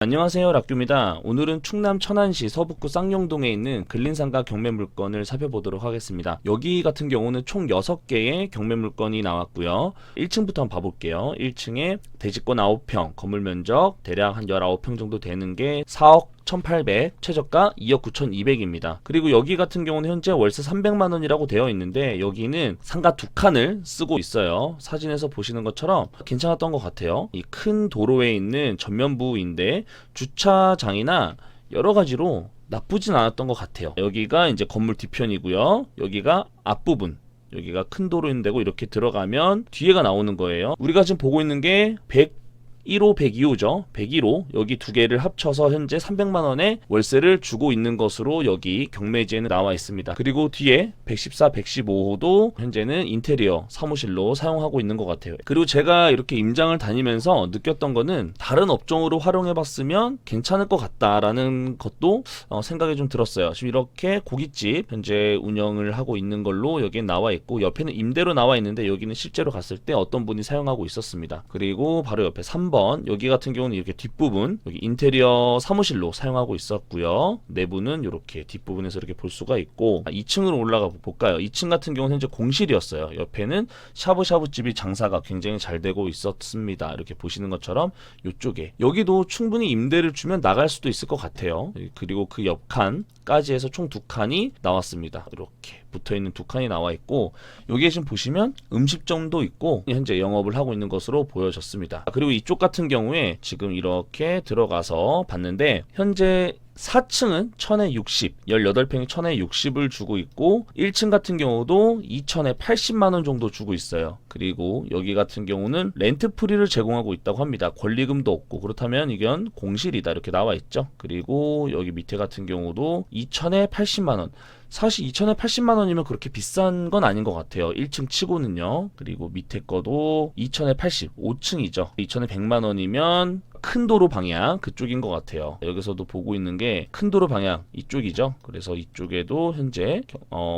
안녕하세요, 락규입니다. 오늘은 충남 천안시 서북구 쌍용동에 있는 근린상가 경매물건을 살펴보도록 하겠습니다. 여기 같은 경우는 총 6개의 경매물건이 나왔고요. 1층부터 한번 봐볼게요. 1층에 대지권 9평, 건물 면적 대략 한 19평 정도 되는 게 4억 1800, 최저가 2억 9200입니다. 그리고 여기 같은 경우는 현재 월세 300만원이라고 되어 있는데 여기는 상가 2칸을 쓰고 있어요. 사진에서 보시는 것처럼 괜찮았던 것 같아요. 이 큰 도로에 있는 전면부인데 주차장이나 여러 가지로 나쁘진 않았던 것 같아요. 여기가 이제 건물 뒤편이고요. 여기가 앞부분. 여기가 큰 도로인데고 이렇게 들어가면 뒤에가 나오는 거예요. 우리가 지금 보고 있는 게 101호, 102호죠. 101호 여기 두 개를 합쳐서 현재 300만원의 월세를 주고 있는 것으로 여기 경매지에는 나와 있습니다. 그리고 뒤에 114, 115호도 현재는 인테리어 사무실로 사용하고 있는 것 같아요. 그리고 제가 이렇게 임장을 다니면서 느꼈던 거는 다른 업종으로 활용해봤으면 괜찮을 것 같다라는 것도 생각이 좀 들었어요. 지금 이렇게 고깃집 현재 운영을 하고 있는 걸로 여기에 나와 있고 옆에는 임대로 나와 있는데 여기는 실제로 갔을 때 어떤 분이 사용하고 있었습니다. 그리고 바로 옆에 3번 여기 같은 경우는 이렇게 뒷부분 여기 인테리어 사무실로 사용하고 있었고요. 내부는 이렇게 뒷부분에서 이렇게 볼 수가 있고 2층으로 올라가 볼까요? 2층 같은 경우는 현재 공실이었어요. 옆에는 샤브샤브집이 장사가 굉장히 잘 되고 있었습니다. 이렇게 보시는 것처럼 이쪽에 여기도 충분히 임대를 주면 나갈 수도 있을 것 같아요. 그리고 그 옆칸까지 해서 총 2칸이 나왔습니다. 이렇게 붙어있는 2칸이 나와 있고 여기에 지금 보시면 음식점도 있고 현재 영업을 하고 있는 것으로 보여졌습니다. 그리고 이쪽 같은 경우에 지금 이렇게 들어가서 봤는데 현재 4층은 1000에 60, 18평이 1000에 60을 주고 있고 1층 같은 경우도 2000에 80만원 정도 주고 있어요. 그리고 여기 같은 경우는 렌트프리를 제공하고 있다고 합니다. 권리금도 없고 그렇다면 이건 공실이다 이렇게 나와 있죠. 그리고 여기 밑에 같은 경우도 2000에 80만원 사실 2000에 80만원이면 그렇게 비싼 건 아닌 것 같아요. 1층 치고는요. 그리고 밑에 거도 2000에 80, 5층이죠. 2000에 100만원이면 큰 도로 방향 그쪽인 것 같아요. 여기서도 보고 있는 게 큰 도로 방향 이쪽이죠. 그래서 이쪽에도 현재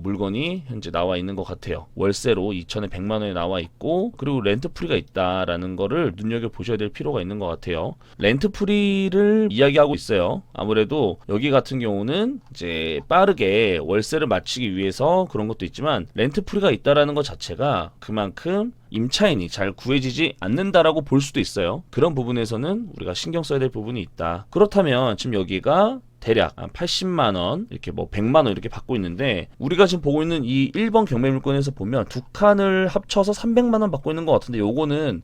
물건이 현재 나와 있는 것 같아요. 월세로 2000에 100만원에 나와 있고 그리고 렌트프리가 있다라는 거를 눈여겨보셔야 될 필요가 있는 것 같아요. 렌트프리를 이야기하고 있어요. 아무래도 여기 같은 경우는 이제 빠르게 월세를 맞추기 위해서 그런 것도 있지만 렌트프리가 있다라는 것 자체가 그만큼 임차인이 잘 구해지지 않는다라고 볼 수도 있어요. 그런 부분에서는 우리가 신경 써야 될 부분이 있다. 그렇다면 지금 여기가 대략 한 80만원 이렇게 뭐 100만원 이렇게 받고 있는데 우리가 지금 보고 있는 이 1번 경매물건에서 보면 2칸을 합쳐서 300만원 받고 있는 것 같은데 요거는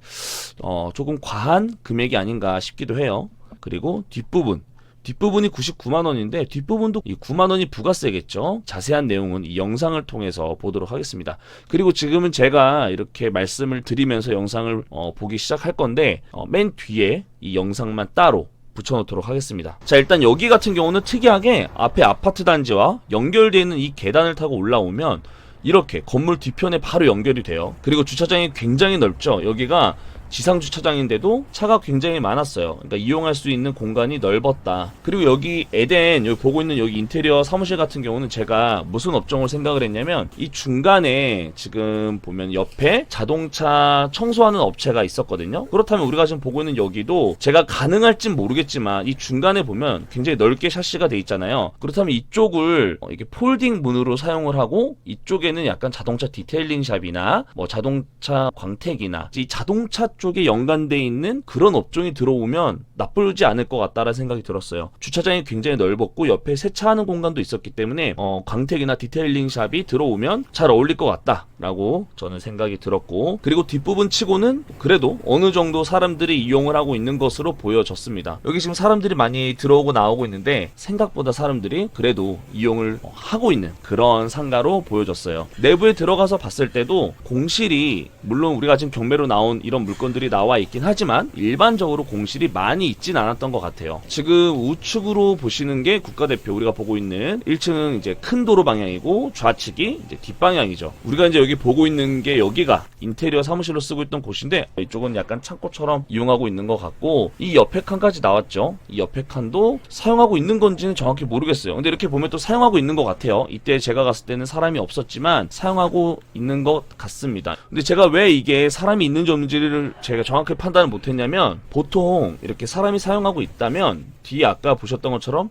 조금 과한 금액이 아닌가 싶기도 해요. 그리고 뒷부분이 99만원인데 뒷부분도 이 9만원이 부가세겠죠. 자세한 내용은 이 영상을 통해서 보도록 하겠습니다. 그리고 지금은 제가 이렇게 말씀을 드리면서 영상을 보기 시작할 건데 맨 뒤에 이 영상만 따로 붙여놓도록 하겠습니다. 자, 일단 여기 같은 경우는 특이하게 앞에 아파트 단지와 연결되어 있는 이 계단을 타고 올라오면 이렇게 건물 뒤편에 바로 연결이 돼요. 그리고 주차장이 굉장히 넓죠. 여기가 지상 주차장인데도 차가 굉장히 많았어요. 그러니까 이용할 수 있는 공간이 넓었다. 그리고 여기 에덴 여기 보고 있는 여기 인테리어 사무실 같은 경우는 제가 무슨 업종을 생각을 했냐면 이 중간에 지금 보면 옆에 자동차 청소하는 업체가 있었거든요. 그렇다면 우리가 지금 보고 있는 여기도 제가 가능할진 모르겠지만 이 중간에 보면 굉장히 넓게 샤시가 돼 있잖아요. 그렇다면 이쪽을 이게 폴딩 문으로 사용을 하고 이쪽에는 약간 자동차 디테일링 샵이나 뭐 자동차 광택이나 이 자동차 쪽에 연관돼 있는 그런 업종이 들어오면 나쁘지 않을 것 같다라는 생각이 들었어요. 주차장이 굉장히 넓었고 옆에 세차하는 공간도 있었기 때문에 광택이나 디테일링 샵이 들어오면 잘 어울릴 것 같다라고 저는 생각이 들었고 그리고 뒷부분 치고는 그래도 어느 정도 사람들이 이용을 하고 있는 것으로 보여졌습니다. 여기 지금 사람들이 많이 들어오고 나오고 있는데 생각보다 사람들이 그래도 이용을 하고 있는 그런 상가로 보여졌어요. 내부에 들어가서 봤을 때도 공실이 물론 우리가 지금 경매로 나온 이런 물건들이 나와 있긴 하지만 일반적으로 공실이 많이 있진 않았던 것 같아요. 지금 우측으로 보시는 게 국가대표 우리가 보고 있는 1층은 이제 큰 도로 방향이고 좌측이 이제 뒷방향이죠. 우리가 이제 여기 보고 있는 게 여기가 인테리어 사무실로 쓰고 있던 곳인데 이쪽은 약간 창고처럼 이용하고 있는 것 같고 이 옆에 칸까지 나왔죠. 이 옆에 칸도 사용하고 있는 건지는 정확히 모르겠어요. 근데 이렇게 보면 또 사용하고 있는 것 같아요. 이때 제가 갔을 때는 사람이 없었지만 사용하고 있는 것 같습니다. 근데 제가 왜 이게 사람이 있는지 없는지를 제가 정확히 판단을 못했냐면, 보통 이렇게 사람이 사용하고 있다면 뒤에 아까 보셨던 것처럼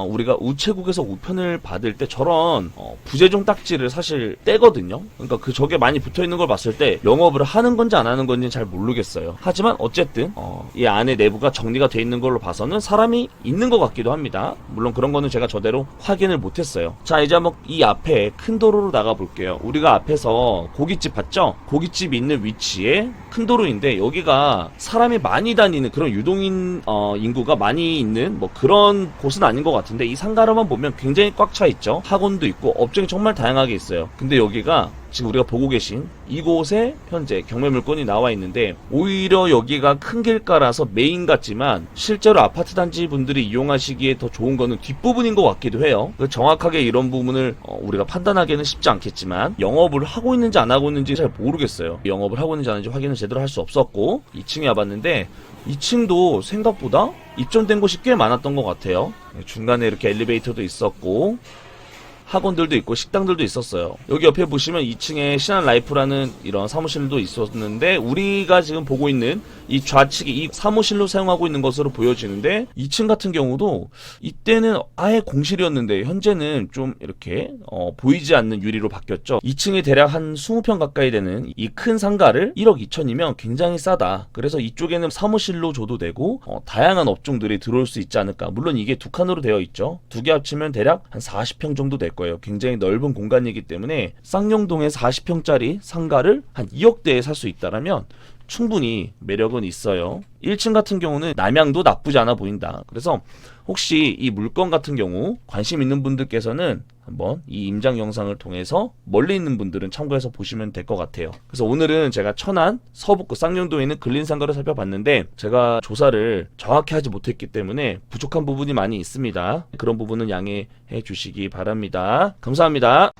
우리가 우체국에서 우편을 받을 때 저런 부재중 딱지를 사실 떼거든요. 그러니까 그 저게 많이 붙어있는 걸 봤을 때 영업을 하는 건지 안 하는 건지 잘 모르겠어요. 하지만 어쨌든 이 안에 내부가 정리가 돼 있는 걸로 봐서는 사람이 있는 것 같기도 합니다. 물론 그런 거는 제가 저대로 확인을 못했어요. 자, 이제 한번 이 앞에 큰 도로로 나가 볼게요. 우리가 앞에서 고깃집 봤죠? 고깃집 있는 위치에 큰 도로인데, 여기가 사람이 많이 다니는 그런 유동인 인구가 많이 있는 뭐 그런 곳은 아닌 것 같은데, 이 상가로만 보면 굉장히 꽉 차 있죠. 학원도 있고 업종이 정말 다양하게 있어요. 근데 여기가 지금 우리가 보고 계신 이곳에 현재 경매 물건이 나와 있는데, 오히려 여기가 큰 길가라서 메인 같지만 실제로 아파트 단지 분들이 이용하시기에 더 좋은 거는 뒷부분인 것 같기도 해요. 정확하게 이런 부분을 우리가 판단하기는 쉽지 않겠지만, 영업을 하고 있는지 안 하고 있는지 잘 모르겠어요. 영업을 하고 있는지 안 하는지 확인을 제대로 할 수 없었고, 2층에 와봤는데 2층도 생각보다 입점된 곳이 꽤 많았던 것 같아요. 중간에 이렇게 엘리베이터도 있었고 학원들도 있고 식당들도 있었어요. 여기 옆에 보시면 2층에 신한라이프라는 이런 사무실도 있었는데, 우리가 지금 보고 있는 이 좌측이 이 사무실로 사용하고 있는 것으로 보여지는데, 2층 같은 경우도 이때는 아예 공실이었는데 현재는 좀 이렇게 보이지 않는 유리로 바뀌었죠. 2층에 대략 한 20평 가까이 되는 이 큰 상가를 1억 2천이면 굉장히 싸다. 그래서 이쪽에는 사무실로 줘도 되고 다양한 업종들이 들어올 수 있지 않을까. 물론 이게 두 칸으로 되어 있죠. 두 개 합치면 대략 한 40평 정도 될 거예요. 굉장히 넓은 공간이기 때문에 쌍용동에 40평짜리 상가를 한 2억대에 살 수 있다라면 충분히 매력은 있어요. 1층 같은 경우는 남향도 나쁘지 않아 보인다. 그래서 혹시 이 물건 같은 경우 관심 있는 분들께서는 한번 이 임장 영상을 통해서 멀리 있는 분들은 참고해서 보시면 될 것 같아요. 그래서 오늘은 제가 천안 서북구 쌍용동에 있는 근린상가를 살펴봤는데, 제가 조사를 정확히 하지 못했기 때문에 부족한 부분이 많이 있습니다. 그런 부분은 양해해 주시기 바랍니다. 감사합니다.